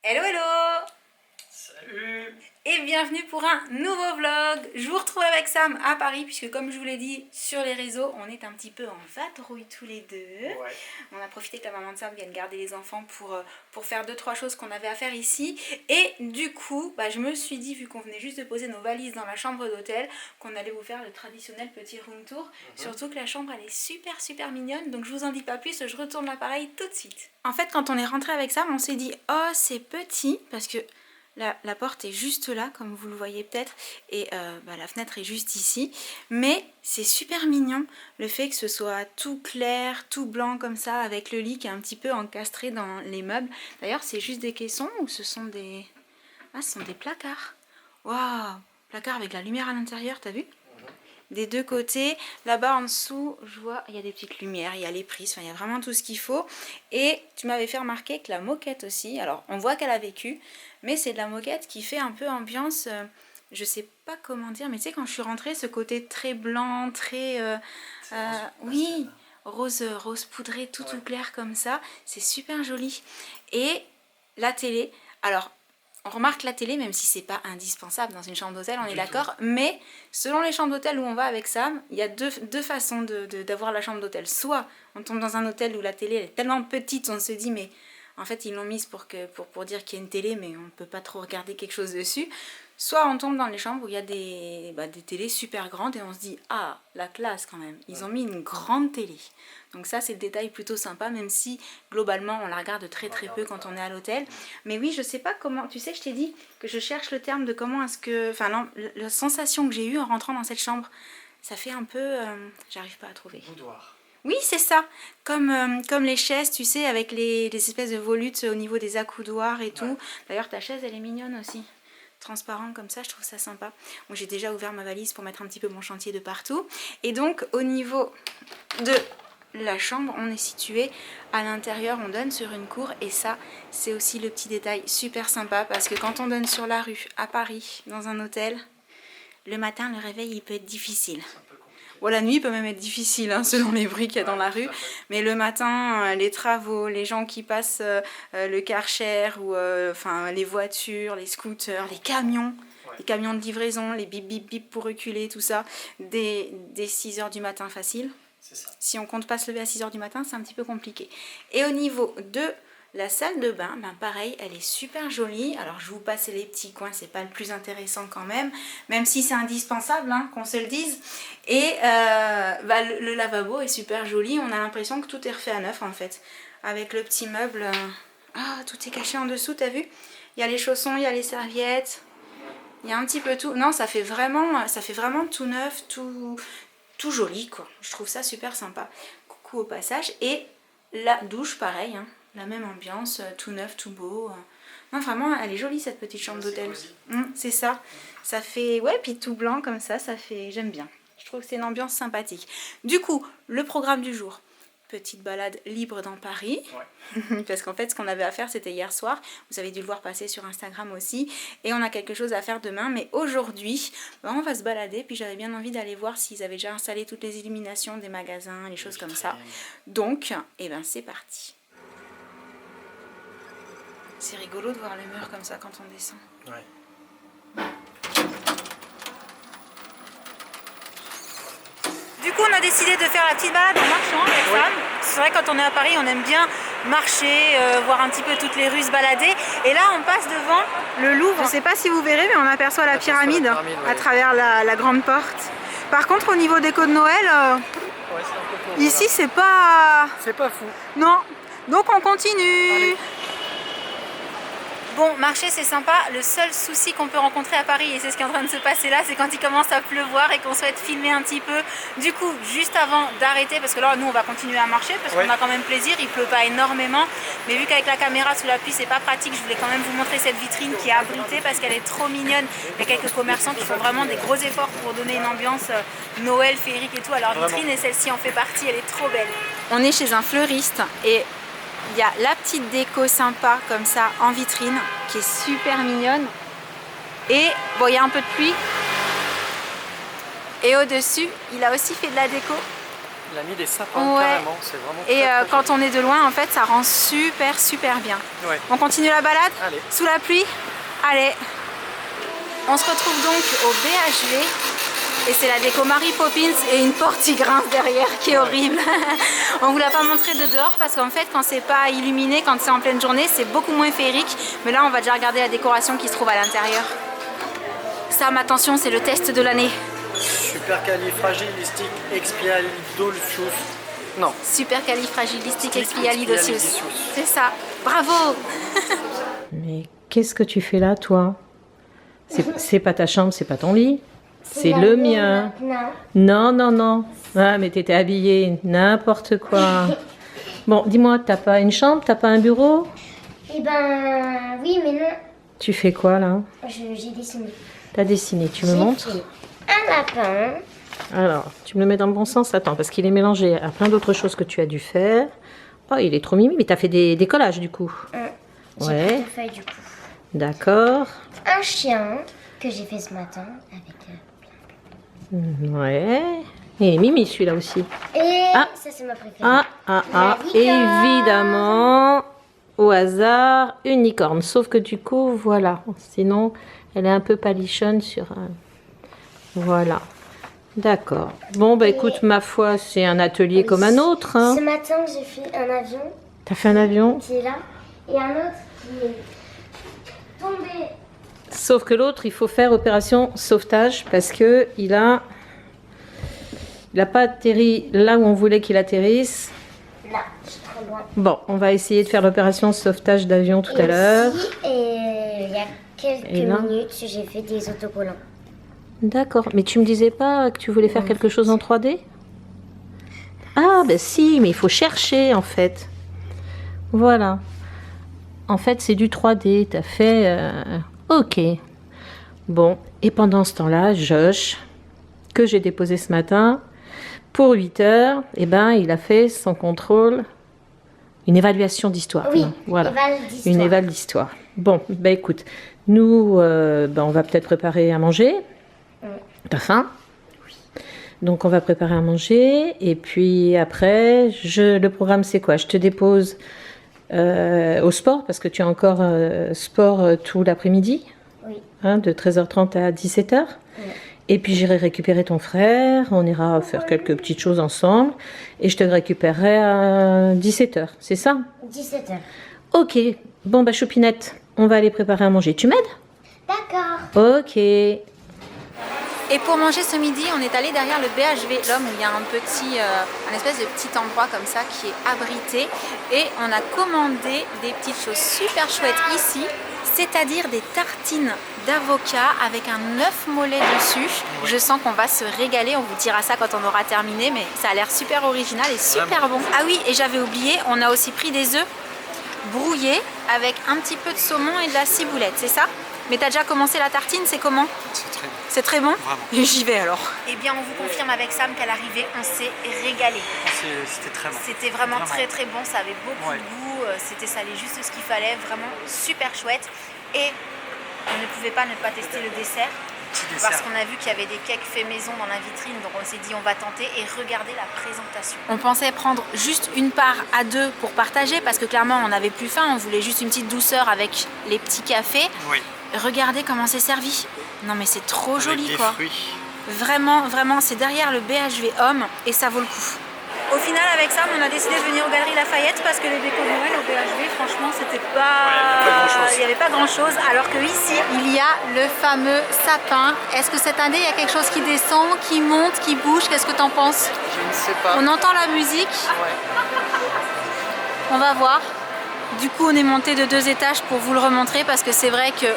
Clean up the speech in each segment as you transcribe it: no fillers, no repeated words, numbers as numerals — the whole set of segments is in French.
Hello hello! Salut! Et bienvenue pour un nouveau vlog. Je vous retrouve avec Sam à Paris puisque comme je vous l'ai dit sur les réseaux, on est un petit peu en vadrouille tous les deux. Ouais. On a profité que la maman de Sam vienne garder les enfants pour faire 2-3 choses qu'on avait à faire ici. Et du coup, je me suis dit, vu qu'on venait juste de poser nos valises dans la chambre d'hôtel, qu'on allait vous faire le traditionnel petit room tour. Surtout que la chambre elle est super mignonne, donc je vous en dis pas plus, je retourne l'appareil tout de suite. En fait, quand on est rentré avec Sam, on s'est dit, oh c'est petit, parce que la porte est juste là, comme vous le voyez peut-être, et la fenêtre est juste ici. Mais c'est super mignon, le fait que ce soit tout clair, tout blanc comme ça, avec le lit qui est un petit peu encastré dans les meubles. D'ailleurs, c'est juste des caissons ou ce sont des... Ah, ce sont des placards. Waouh! Placards avec la lumière à l'intérieur, t'as vu? Des deux côtés, là-bas en dessous, je vois, il y a des petites lumières, il y a les prises, il y a vraiment tout ce qu'il faut. Et tu m'avais fait remarquer que la moquette aussi, alors on voit qu'elle a vécu, mais c'est de la moquette qui fait un peu ambiance, je sais pas comment dire, mais tu sais quand je suis rentrée, ce côté très blanc, très... oui, rose poudré, tout clair comme ça, c'est super joli. Et la télé, alors... On remarque la télé, même si c'est pas indispensable dans une chambre d'hôtel, on est d'accord. Mais selon les chambres d'hôtel où on va avec Sam, il y a deux façons d'avoir la chambre d'hôtel. Soit on tombe dans un hôtel où la télé est tellement petite, on se dit mais en fait ils l'ont mise pour dire qu'il y a une télé, mais on ne peut pas trop regarder quelque chose dessus. Soit on tombe dans les chambres où il y a des télés super grandes et on se dit ah la classe quand même, ils ont mis une grande télé. Donc ça c'est le détail plutôt sympa, même si globalement on la regarde très peu quand on est à l'hôtel. Mais oui, je sais pas comment, tu sais je t'ai dit que je cherche le terme de comment est-ce que, enfin non, la sensation que j'ai eue en rentrant dans cette chambre, ça fait un peu, j'arrive pas à trouver. Boudoir. Oui, c'est ça, comme les chaises, tu sais, avec les espèces de volutes au niveau des accoudoirs et tout. Ouais. D'ailleurs ta chaise elle est mignonne aussi. Transparent comme ça, je trouve ça sympa. Bon, j'ai déjà ouvert ma valise pour mettre un petit peu mon chantier de partout. Et donc au niveau de la chambre, on est situé à l'intérieur, on donne sur une cour. Et ça, c'est aussi le petit détail super sympa. Parce que quand on donne sur la rue, à Paris, dans un hôtel, le matin, le réveil, il peut être difficile. Bon, la nuit peut même être difficile, hein, selon les bruits qu'il y a dans la rue. Mais le matin, les travaux, les gens qui passent le Karcher, ou les voitures, les scooters, les camions de livraison, les bip bip bip pour reculer, tout ça, dès 6 h du matin facile. Si on compte pas se lever à 6 h du matin, c'est un petit peu compliqué. Et au niveau de la salle de bain, pareil, elle est super jolie. Alors je vous passe les petits coins, c'est pas le plus intéressant quand même si c'est indispensable, hein, qu'on se le dise. Et le lavabo est super joli, on a l'impression que tout est refait à neuf en fait. Avec le petit meuble, tout est caché en dessous, t'as vu? Il y a les chaussons, il y a les serviettes, il y a un petit peu tout. Non, ça fait vraiment tout neuf, tout joli quoi. Je trouve ça super sympa. Coucou au passage. Et la douche, pareil, hein. La même ambiance, tout neuf, tout beau. Non, vraiment, elle est jolie cette petite chambre d'hôtel. C'est ça. Ça fait, ouais, puis tout blanc comme ça fait, j'aime bien. Je trouve que c'est une ambiance sympathique. Du coup, le programme du jour. Petite balade libre dans Paris. Ouais. Parce qu'en fait, ce qu'on avait à faire, c'était hier soir. Vous avez dû le voir passer sur Instagram aussi. Et on a quelque chose à faire demain. Mais aujourd'hui, on va se balader. Puis j'avais bien envie d'aller voir s'ils avaient déjà installé toutes les illuminations des magasins, les choses comme ça. Donc, c'est parti. C'est rigolo de voir le mur comme ça quand on descend. Ouais. Du coup, on a décidé de faire la petite balade en marchant avec Sam. C'est vrai, quand on est à Paris, on aime bien marcher, voir un petit peu toutes les rues, se balader. Et là, on passe devant le Louvre. Je ne sais pas si vous verrez, mais on aperçoit la pyramide à travers la grande porte. Par contre, au niveau déco de Noël, ici, c'est pas... C'est pas fou. Non. Donc, on continue. Allez. Bon, marcher c'est sympa, le seul souci qu'on peut rencontrer à Paris, et c'est ce qui est en train de se passer là, c'est quand il commence à pleuvoir et qu'on souhaite filmer un petit peu. Du coup, juste avant d'arrêter, parce que là nous on va continuer à marcher, parce qu'on a quand même plaisir, il pleut pas énormément, mais vu qu'avec la caméra sous la pluie c'est pas pratique, je voulais quand même vous montrer cette vitrine qui est abritée parce qu'elle est trop mignonne. Il y a quelques commerçants qui font vraiment des gros efforts pour donner une ambiance Noël, féerique et tout à leur vitrine, et celle-ci en fait partie, elle est trop belle. On est chez un fleuriste et il y a la petite déco sympa comme ça en vitrine qui est super mignonne. Et bon, il y a un peu de pluie. Et au-dessus, il a aussi fait de la déco Il a mis des sapins Ouais. carrément, c'est vraiment Et très, très quand joli. on est de loin, en fait, ça rend super bien. Ouais. On continue la balade? Allez. Sous la pluie? Allez. On se retrouve donc au BHV. Et c'est la déco Mary Poppins et une porte qui grince derrière qui est horrible. On vous l'a pas montré de dehors parce qu'en fait quand c'est pas illuminé, quand c'est en pleine journée, c'est beaucoup moins féerique. Mais là on va déjà regarder la décoration qui se trouve à l'intérieur. Sam, attention, c'est le test de l'année. Supercalifragilisticexpialidocious. Non. Supercalifragilisticexpialidocious. C'est ça. Bravo. Mais qu'est-ce que tu fais là, toi? C'est pas ta chambre, c'est pas ton lit. C'est le mien. Non, non, non. Ah, mais t'étais habillée, n'importe quoi. Bon, dis-moi, t'as pas une chambre, t'as pas un bureau? Eh ben, oui, mais non. Tu fais quoi, là? J'ai dessiné. T'as dessiné, tu me J'ai montres? fait un lapin. Alors, tu me le mets dans le bon sens? Attends, parce qu'il est mélangé à plein d'autres choses que tu as dû faire. Oh, il est trop mimi, mais t'as fait des collages, du coup. J'ai Ouais. pris une feuille du coup. D'accord. Un chien que j'ai fait ce matin avec. Ouais. Et Mimi, celui-là aussi. Et Ah. ça, c'est ma préférée. Ah, La licorne. évidemment, au hasard, unicorne. Sauf que du coup, voilà. Sinon, elle est un peu palichonne sur un... Voilà. D'accord. Bon, bah écoute, ma foi, c'est un atelier comme un autre. Hein. Ce matin, j'ai fait un avion T'as fait un avion? qui est là et un autre qui est tombé. Sauf que l'autre, il faut faire opération sauvetage parce que il a pas atterri là où on voulait qu'il atterrisse. Là, je suis trop loin. Bon, on va essayer de faire l'opération sauvetage d'avion tout à l'heure. Et il y a quelques Et là minutes, j'ai fait des autocollants. D'accord, mais tu me disais pas que tu voulais faire quelque chose en 3D? Ah, ben si, mais il faut chercher en fait. Voilà. En fait, c'est du 3D. T'as fait... Ok. Bon, et pendant ce temps-là, Josh, que j'ai déposé ce matin, pour 8 heures, eh ben, il a fait son contrôle, une évaluation d'histoire. Oui, voilà. éval d'histoire. Une éval d'histoire. Bon, ben écoute, nous, on va peut-être préparer à manger. T'as faim? Oui. Donc on va préparer à manger et puis après, le programme c'est quoi? Je te dépose au sport parce que tu as encore sport tout l'après-midi, Oui. hein, de 13h30 à 17h. Oui. Et puis j'irai récupérer ton frère, on ira faire quelques petites choses ensemble et je te récupérerai à 17h, c'est ça? 17h. Ok, bon bah Choupinette, on va aller préparer à manger. Tu m'aides? D'accord. Ok. Et pour manger ce midi, on est allé derrière le BHV L'Homme où il y a un espèce de petit endroit comme ça qui est abrité. Et on a commandé des petites choses super chouettes ici, c'est-à-dire des tartines d'avocat avec un œuf mollet dessus. Je sens qu'on va se régaler, on vous dira ça quand on aura terminé, mais ça a l'air super original et super bon. Ah oui, et j'avais oublié, on a aussi pris des œufs brouillés avec un petit peu de saumon et de la ciboulette, c'est ça? Mais t'as déjà commencé la tartine, c'est comment? C'est très bon. C'est très bon? Vraiment. Et j'y vais alors. Eh bien, on vous confirme avec Sam qu'à l'arrivée, on s'est régalé. C'était très bon. C'était vraiment très bon, ça avait beaucoup Ouais. de goût, c'était salé juste ce qu'il fallait, vraiment super chouette. Et on ne pouvait pas ne pas tester le dessert. Petit dessert. Parce qu'on a vu qu'il y avait des cakes faits maison dans la vitrine, donc on s'est dit on va tenter et regarder la présentation. On pensait prendre juste une part à deux pour partager parce que clairement on n'avait plus faim, on voulait juste une petite douceur avec les petits cafés. Oui. Regardez comment c'est servi. Non mais c'est trop Avec joli des quoi. fruits. Vraiment, c'est derrière le BHV Homme et ça vaut le coup. Au final, avec Sam, on a décidé de venir aux Galeries Lafayette parce que les décos de Noël au BHV, franchement, c'était Ouais, il n'y avait pas grand-chose. Alors que ici, il y a le fameux sapin. Est-ce que cette année, il y a quelque chose qui descend, qui monte, qui bouge? Qu'est-ce que t'en penses? Je ne sais pas. On entend la musique. Ouais. On va voir. Du coup, on est monté de 2 étages pour vous le remontrer parce que c'est vrai que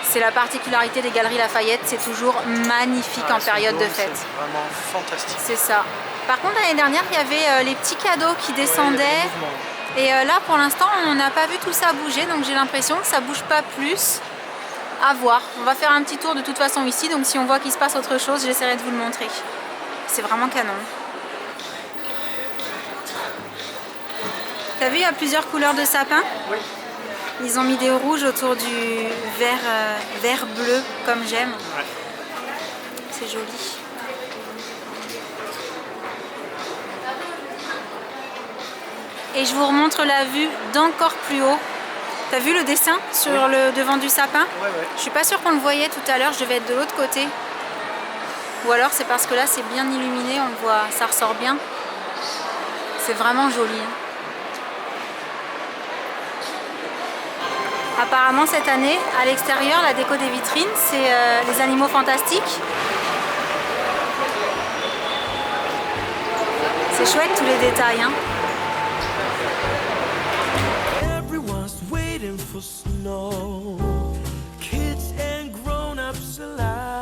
c'est la particularité des Galeries Lafayette. C'est toujours magnifique en Ce période de dôme, fête. C'est vraiment fantastique. C'est ça. Par contre, l'année dernière, il y avait les petits cadeaux qui descendaient. Ouais, il y avait des mouvements. Et là, pour l'instant, on n'a pas vu tout ça bouger. Donc j'ai l'impression que ça bouge pas plus. À voir. On va faire un petit tour de toute façon ici. Donc si on voit qu'il se passe autre chose, j'essaierai de vous le montrer. C'est vraiment canon. T'as vu, il y a plusieurs couleurs de sapin. Oui. Ils ont mis des rouges autour du vert bleu, comme j'aime. Ouais. C'est joli. et je vous remontre la vue d'encore plus haut. T'as vu le dessin sur le devant du sapin? Ouais. Je suis pas sûre qu'on le voyait tout à l'heure, je devais être de l'autre côté. Ou alors c'est parce que là c'est bien illuminé, on le voit, ça ressort bien. C'est vraiment joli. Hein. Apparemment cette année, à l'extérieur, la déco des vitrines, c'est les animaux fantastiques. C'est chouette tous les détails. Hein. Everyone's waiting for snow. Kids and grown-ups alike.